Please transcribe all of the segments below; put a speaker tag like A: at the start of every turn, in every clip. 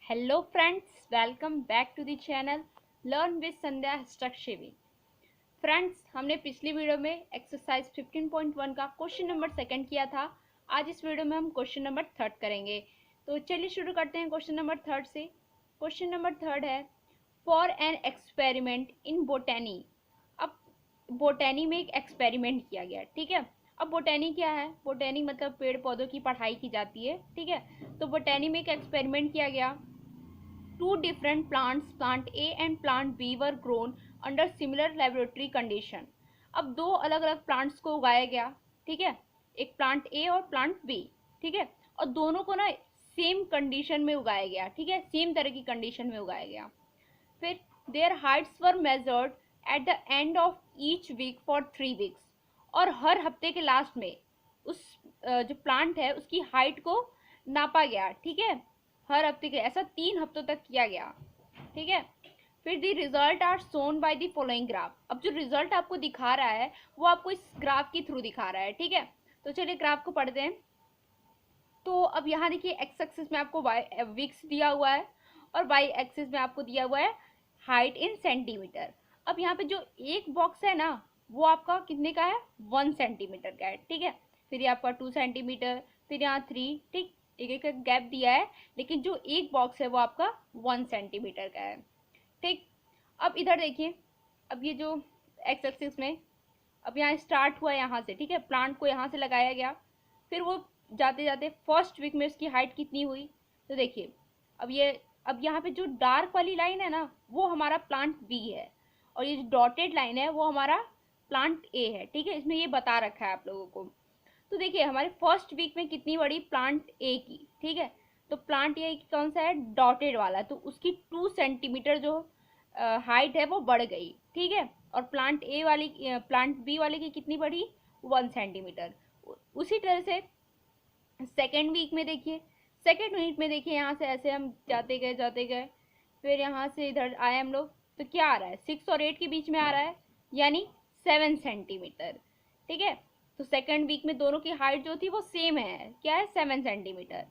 A: Hello friends, welcome back to the channel Learn with Sandhya Structure। Friends, हमने पिछली video में exercise 15.1 का question number second किया था। आज इस वीडियो में हम क्वेश्चन नंबर थर्ड करेंगे। तो चलिए शुरू करते हैं क्वेश्चन नंबर थर्ड से। क्वेश्चन नंबर थर्ड है फॉर एन एक्सपेरिमेंट इन बोटेनी। अब बोटेनी में एक एक्सपेरिमेंट किया गया, ठीक है। अब बोटेनी क्या है? बोटेनी मतलब पेड़ पौधों की पढ़ाई की जाती है, ठीक है। तो बोटेनी में एक एक्सपेरिमेंट किया गया। Two different plants, plant A and plant B were grown under similar laboratory condition। अब दो अलग अलग प्लांट्स को उगाया गया, ठीक है। एक प्लांट ए और प्लांट बी, ठीक है। और दोनों को ना सेम कंडीशन में उगाया गया, ठीक है, सेम तरह की कंडीशन में उगाया गया। फिर their heights were measured at the end of each week for 3 weeks. और हर हफ्ते के लास्ट में उस जो प्लांट है उसकी हाइट को नापा गया, ठीक है। हर हफ्ते के ऐसा 3 हफ्तों तक किया गया, ठीक है। फिर the result are shown by the following graph. अब जो रिजल्ट आपको दिखा रहा है वो आपको इस ग्राफ के थ्रू दिखा रहा है, ठीक है। तो चलिए ग्राफ को पढ़ते हैं। तो अब यहाँ देखिए एक्स एक्सिस में आपको वाई वीक्स दिया हुआ है और वाई एक्सिस में आपको दिया हुआ है हाइट इन सेंटीमीटर। अब यहाँ पे जो एक बॉक्स है ना वो आपका कितने का है? 1 सेंटीमीटर का है, ठीक है। फिर ये आपका 2 सेंटीमीटर, फिर यहाँ 3, ठीक। एक एक गैप दिया है, लेकिन जो एक बॉक्स है वो आपका 1 सेंटीमीटर का है, ठीक। अब इधर देखिए, अब ये जो एक्स एक्सिस में अब यहाँ स्टार्ट हुआ यहाँ से, ठीक है। प्लांट को यहाँ से लगाया गया, फिर वो जाते जाते फर्स्ट वीक में उसकी हाइट कितनी हुई। तो देखिए अब यहाँ पे जो डार्क वाली लाइन है ना वो हमारा प्लांट बी है, और ये जो डॉटेड लाइन है वो हमारा प्लांट ए है, ठीक है। इसमें ये बता रखा है आप लोगों को। तो देखिए हमारे फर्स्ट वीक में कितनी बढ़ी प्लांट ए की, ठीक है। तो प्लांट ए की कौन सा है? डॉटेड वाला। तो उसकी 2 सेंटीमीटर जो हाइट है वो बढ़ गई, ठीक है। और प्लांट बी वाले की कितनी बढ़ी? 1 सेंटीमीटर। उसी तरह से सेकेंड वीक में देखिए, सेकेंड वीक में देखिए यहाँ से ऐसे हम जाते गए, फिर यहाँ से इधर आए हम लोग। तो क्या आ रहा है? 6 और 8 के बीच में आ रहा है, यानी 7 सेंटीमीटर, ठीक है। तो सेकेंड वीक में दोनों की हाइट जो थी वो सेम है, क्या है? 7 सेंटीमीटर।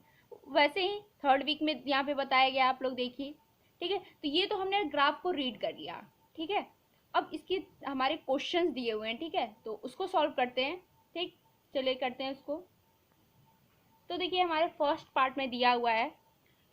A: वैसे ही थर्ड वीक में यहाँ पे बताया गया, आप लोग देखिए, ठीक है। तो ये तो हमने ग्राफ को रीड कर लिया, ठीक है। अब इसके हमारे क्वेश्चंस दिए हुए हैं, ठीक है, तो उसको सॉल्व करते हैं, ठीक। चलिए करते हैं उसको। तो देखिए हमारे फर्स्ट पार्ट में दिया हुआ है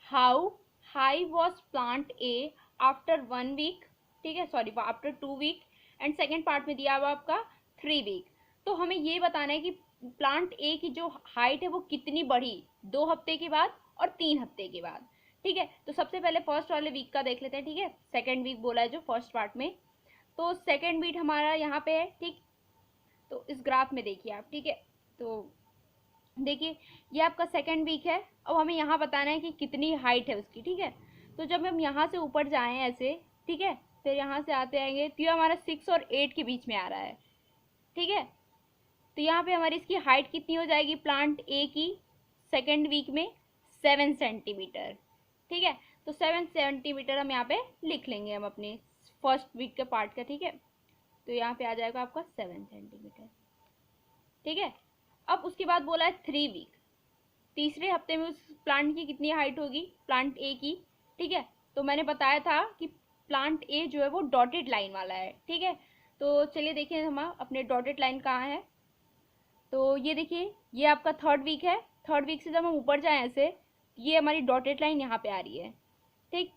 A: how high was plant A after 1 week, ठीक है, sorry after 2 week. And second part में दिया हुआ आपका 3 वीक। तो हमें ये बताना है कि प्लांट ए की जो हाइट है वो कितनी बढ़ी 2 हफ्ते के बाद और 3 हफ्ते के बाद, ठीक है। तो सबसे पहले फर्स्ट वाले वीक का देख लेते हैं, ठीक है। सेकेंड वीक बोला है जो फर्स्ट पार्ट में, तो सेकेंड वीक हमारा यहाँ पे है, ठीक। तो इस ग्राफ में देखिए आप, ठीक है। तो देखिए ये आपका सेकेंड वीक है। अब हमें यहाँ बताना है कि कितनी हाइट है उसकी, ठीक है। तो जब हम यहाँ से ऊपर जाएं ऐसे, ठीक है, फिर यहाँ से आते आएंगे तो ये हमारा 6 और 8 के बीच में आ रहा है, ठीक है। तो यहाँ पे हमारी इसकी हाइट कितनी हो जाएगी प्लांट ए की सेकेंड वीक में? 7 सेंटीमीटर, ठीक है। तो 7 सेंटीमीटर हम यहाँ पे लिख लेंगे हम अपने फर्स्ट वीक के पार्ट का, ठीक है। तो यहाँ पे आ जाएगा आपका 7 सेंटीमीटर, ठीक है। अब उसके बाद बोला है 3 वीक, तीसरे हफ्ते में उस प्लांट की कितनी हाइट होगी प्लांट ए की, ठीक है। तो मैंने बताया था कि प्लांट ए जो है वो डॉटेड लाइन वाला है, ठीक है। तो चलिए देखिए हम अपने डॉटेड लाइन कहाँ है। तो ये देखिए ये आपका थर्ड वीक है। थर्ड वीक से जब हम ऊपर जाएं ऐसे, ये हमारी डॉटेड लाइन यहाँ पे आ रही है, ठीक।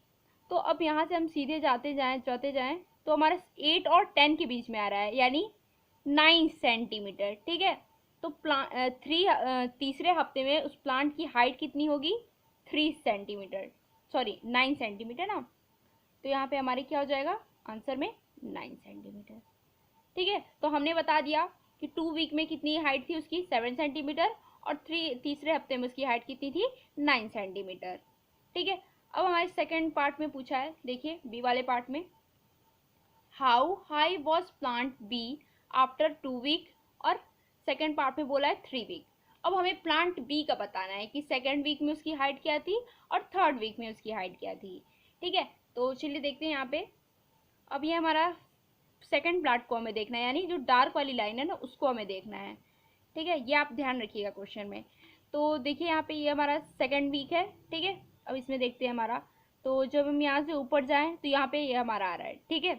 A: तो अब यहाँ से हम सीधे जाते जाएं तो हमारा 8 और 10 के बीच में आ रहा है, यानी 9 सेंटीमीटर, ठीक है। तो तीसरे हफ्ते में उस प्लांट की हाइट कितनी होगी? 3 सेंटीमीटर, सॉरी 9 सेंटीमीटर ना। तो यहाँ पे हमारे क्या हो जाएगा आंसर में? 9 सेंटीमीटर, ठीक है। तो हमने बता दिया कि 2 वीक में कितनी हाइट थी उसकी? 7 सेंटीमीटर। और तीसरे हफ्ते में उसकी हाइट कितनी थी? 9 सेंटीमीटर, ठीक है। अब हमारे सेकेंड पार्ट में पूछा है, देखिए बी वाले पार्ट में how high was plant B after 2 week, और सेकेंड पार्ट में बोला है 3 वीक। अब हमें प्लांट बी का बताना है कि सेकेंड वीक में उसकी हाइट क्या थी और थर्ड वीक में उसकी हाइट क्या थी, ठीक है। तो चलिए देखते हैं यहाँ पे। अब ये हमारा सेकेंड प्लांट को हमें देखना है, यानी जो डार्क वाली लाइन है ना उसको हमें देखना है, ठीक है। ये आप ध्यान रखिएगा क्वेश्चन में। तो देखिए यहाँ पे ये हमारा सेकेंड वीक है, ठीक है। अब इसमें देखते हैं हमारा तो जब हम यहाँ से ऊपर जाएं तो यहाँ पे ये हमारा आ रहा है, ठीक है।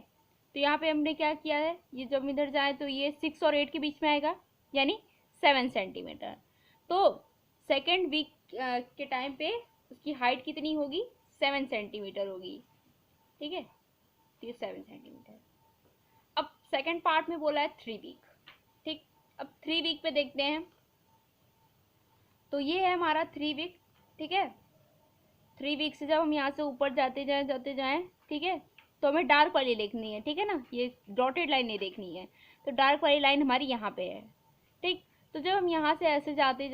A: तो यहाँ पे हमने क्या किया है, ये जब इधर जाए तो ये 6 और 8 के बीच में आएगा, यानी 7 सेंटीमीटर। तो सेकेंड वीक के टाइम पे उसकी हाइट कितनी होगी, 7 सेंटीमीटर होगी, ठीक है। तो ये 7 सेंटीमीटर। अब सेकेंड पार्ट में बोला है 3 वीक, ठीक। अब 3 वीक पे देखते हैं। तो ये है हमारा 3 वीक, ठीक है। 3 वीक से जब हम यहाँ से ऊपर जाते जाएं, ठीक है, तो हमें डार्क वाली लिखनी है, ठीक है ना, ये डॉटेड लाइन नहीं देखनी है। तो डार्क वाली लाइन हमारी यहाँ पे है, ठीक। तो जब हम यहाँ से ऐसे जाते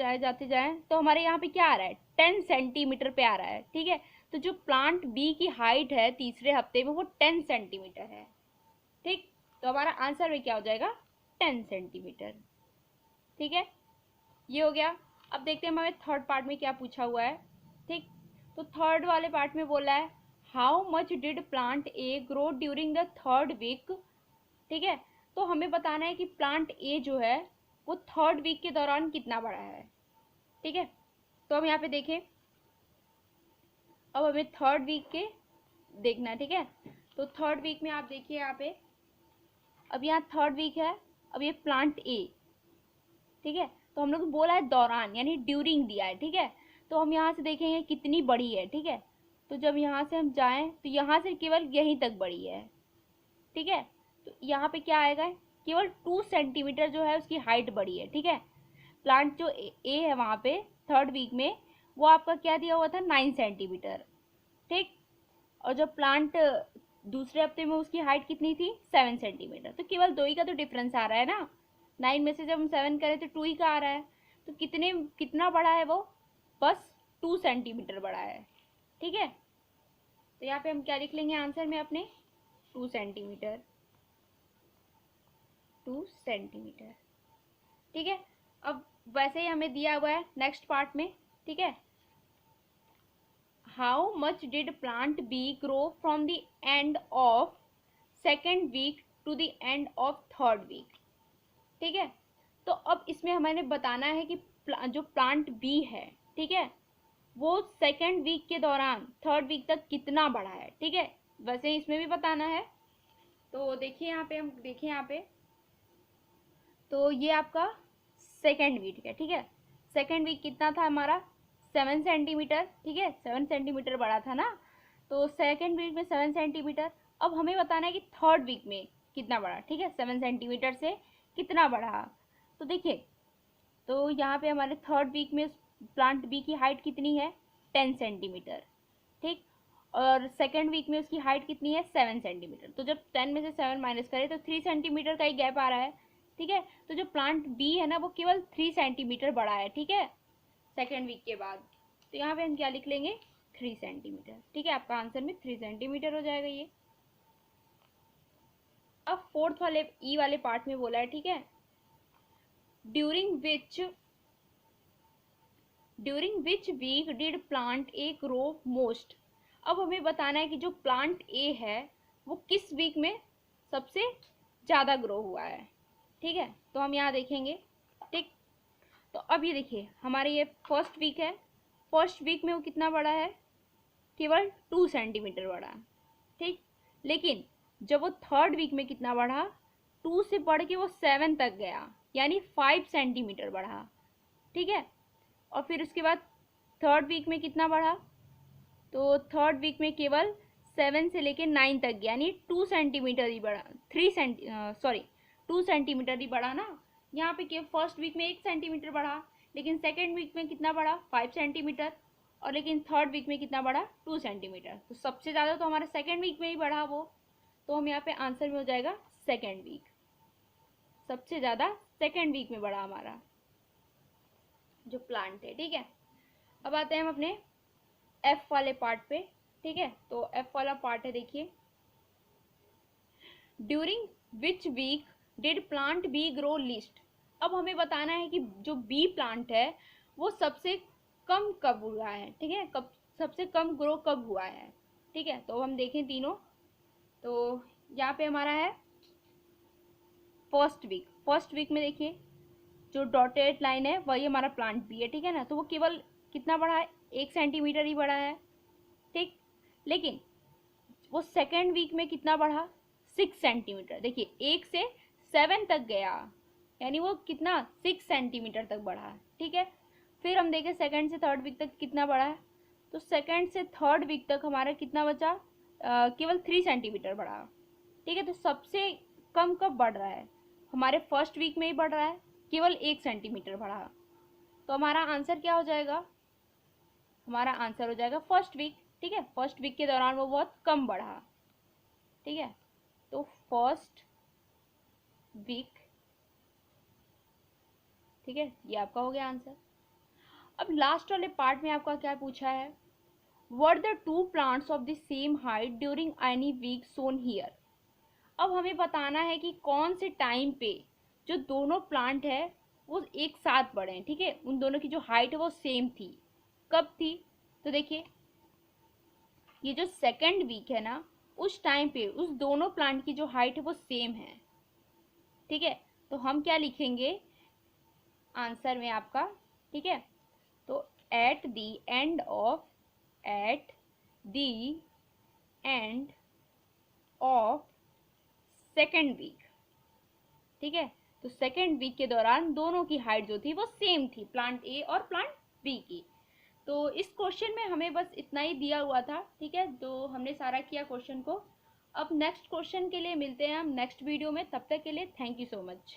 A: जाएं तो हमारे यहाँ पे क्या आ रहा है, 10 सेंटीमीटर पे आ रहा है, ठीक है। तो जो प्लांट बी की हाइट है तीसरे हफ्ते में वो 10 सेंटीमीटर है, ठीक। तो हमारा आंसर में क्या हो जाएगा, 10 सेंटीमीटर, ठीक है। ये हो गया। अब देखते हैं हमें थर्ड पार्ट में क्या पूछा हुआ है, ठीक। तो थर्ड वाले पार्ट में बोला है how much did plant A grow during the third week, ठीक है। तो हमें बताना है कि प्लांट ए जो है वो थर्ड वीक के दौरान कितना बड़ा है, ठीक है। तो हम यहाँ पे देखें, अब हमें थर्ड वीक के देखना है, ठीक है। तो थर्ड वीक में आप देखिए यहाँ पे, अब यहाँ थर्ड वीक है, अब ये प्लांट ए, ठीक है। तो हम लोग बोला है दौरान, यानी ड्यूरिंग दिया है, ठीक है। तो हम यहाँ से देखेंगे कितनी बड़ी है, ठीक है। तो जब यहाँ से हम जाएं तो यहाँ से केवल यहीं तक बड़ी है, ठीक है। तो यहाँ पे क्या आएगा, केवल 2 सेंटीमीटर जो है उसकी हाइट बड़ी है, ठीक है। प्लांट जो ए है वहाँ पे थर्ड वीक में, वो आपका क्या दिया हुआ था, 9 सेंटीमीटर, ठीक। और जब प्लांट दूसरे हफ्ते में उसकी हाइट कितनी थी, 7 सेंटीमीटर। तो केवल 2 ही का तो डिफरेंस आ रहा है ना, 9 में से जब हम 7 करें तो 2 ही का आ रहा है। तो कितना बड़ा है वो, बस 2 सेंटीमीटर बड़ा है, ठीक है। तो यहाँ पे हम क्या लिख लेंगे आंसर में अपने, 2 सेंटीमीटर, 2 सेंटीमीटर, ठीक है। अब वैसे ही हमें दिया हुआ है नेक्स्ट पार्ट में, ठीक है। How much did plant B grow from the end of second week to the end of third week, ठीक है। तो अब इसमें हमें बताना है कि जो प्लांट बी है, ठीक है, वो सेकेंड वीक के दौरान थर्ड वीक तक कितना बढ़ा है, ठीक है। वैसे इसमें भी बताना है। तो देखिए यहाँ पे, हम देखें यहाँ पे, तो ये आपका सेकेंड वीक है, ठीक है। सेकेंड वीक कितना था हमारा, 7 सेंटीमीटर, ठीक है, 7 सेंटीमीटर बड़ा था ना। तो सेकेंड वीक में 7 सेंटीमीटर। अब हमें बताना है कि थर्ड वीक में कितना बड़ा, ठीक है, 7 सेंटीमीटर से कितना बढ़ा। तो देखिए, तो यहाँ पे हमारे थर्ड वीक में प्लांट बी की हाइट कितनी है, 10 सेंटीमीटर, ठीक। और सेकेंड वीक में उसकी हाइट कितनी है, 7 सेंटीमीटर। तो जब 10 में से 7 माइनस करें तो 3 सेंटीमीटर का ही गैप आ रहा है, ठीक है। तो जो प्लांट बी है ना वो केवल 3 सेंटीमीटर बड़ा है, ठीक है, सेकेंड वीक के बाद। तो यहाँ पे हम क्या लिख लेंगे, 3 सेंटीमीटर, ठीक है। आपका आंसर में 3 सेंटीमीटर हो जाएगा ये। अब फोर्थ वाले ई वाले पार्ट में बोला है, ठीक है, during which week did plant A grow most. अब हमें बताना है कि जो प्लांट ए है वो किस वीक में सबसे ज़्यादा ग्रो हुआ है, ठीक है। तो हम यहाँ देखेंगे, ठीक। तो अब ये देखिए हमारे ये फर्स्ट वीक है, फर्स्ट वीक में वो कितना बड़ा है, केवल 2 सेंटीमीटर बड़ा, ठीक। लेकिन जब वो थर्ड वीक में कितना बढ़ा, 2 से बढ़ के वो 7 तक गया, यानी 5 सेंटीमीटर बढ़ा, ठीक है। और फिर उसके बाद थर्ड वीक में कितना बढ़ा, तो थर्ड वीक में केवल 7 से लेके 9 तक गया, यानी 2 सेंटीमीटर ही बढ़ा, 2 सेंटीमीटर ही बढ़ा ना। यहाँ पे क्या, फर्स्ट वीक में 1 सेंटीमीटर बढ़ा, लेकिन सेकेंड वीक में कितना बढ़ा, 5 सेंटीमीटर। और लेकिन थर्ड वीक में कितना बढ़ा, 2 सेंटीमीटर। तो सबसे ज़्यादा तो हमारा सेकेंड वीक में ही बढ़ा वो। तो हम यहाँ पे आंसर में हो जाएगा सेकेंड वीक, सबसे ज़्यादा सेकेंड वीक में बढ़ा हमारा जो प्लांट है, ठीक है। अब आते हैं हम अपने एफ वाले पार्ट पे, ठीक है। तो एफ वाला पार्ट है, देखिए, during which week did plant B grow least. अब हमें बताना है कि जो बी प्लांट है वो सबसे कम कब हुआ है, ठीक है, कब सबसे कम ग्रो कब हुआ है, ठीक है। तो हम देखें तीनों, तो यहाँ पे हमारा है फर्स्ट वीक में देखिए जो डॉटेड लाइन है वही हमारा प्लांट बी है, ठीक है ना। तो वो केवल कितना बड़ा है, 1 सेंटीमीटर ही बड़ा है, ठीक। लेकिन वो सेकेंड वीक में कितना बढ़ा, 6 सेंटीमीटर। देखिए 1 से 7 तक गया, यानी वो कितना 6 सेंटीमीटर तक बढ़ा। ठीक है, फिर हम देखें सेकेंड से थर्ड वीक तक कितना बढ़ा है, तो सेकेंड से थर्ड वीक तक हमारा कितना बचा, केवल 3 सेंटीमीटर बढ़ा। ठीक है, तो सबसे कम कब बढ़ रहा है, हमारे फर्स्ट वीक में ही बढ़ रहा है, केवल 1 सेंटीमीटर बढ़ा। तो हमारा आंसर क्या हो जाएगा, हमारा आंसर हो जाएगा फर्स्ट वीक। ठीक है, फर्स्ट वीक के दौरान वो बहुत कम बढ़ा। ठीक है, तो फर्स्ट वीक। ठीक है, ये आपका हो गया आंसर। अब लास्ट वाले पार्ट में आपका क्या पूछा है, were the two plants of the same height during any week shown here. अब हमें बताना है कि कौन से टाइम पे जो दोनों प्लांट है वो एक साथ बढ़े हैं। ठीक है, उन दोनों की जो हाइट है वो सेम थी, कब थी, तो देखिए ये जो सेकेंड वीक है ना, उस टाइम पे उस दोनों प्लांट की जो हाइट है वो सेम है। ठीक है, तो हम क्या लिखेंगे आंसर में आपका। ठीक है, तो at the end of second week. ठीक है, तो सेकेंड वीक के दौरान दोनों की हाइट जो थी वो सेम थी, प्लांट ए और प्लांट बी की। तो इस क्वेश्चन में हमें बस इतना ही दिया हुआ था। ठीक है, तो हमने सारा किया क्वेश्चन को। अब नेक्स्ट क्वेश्चन के लिए मिलते हैं हम नेक्स्ट वीडियो में, तब तक के लिए थैंक यू सो मच।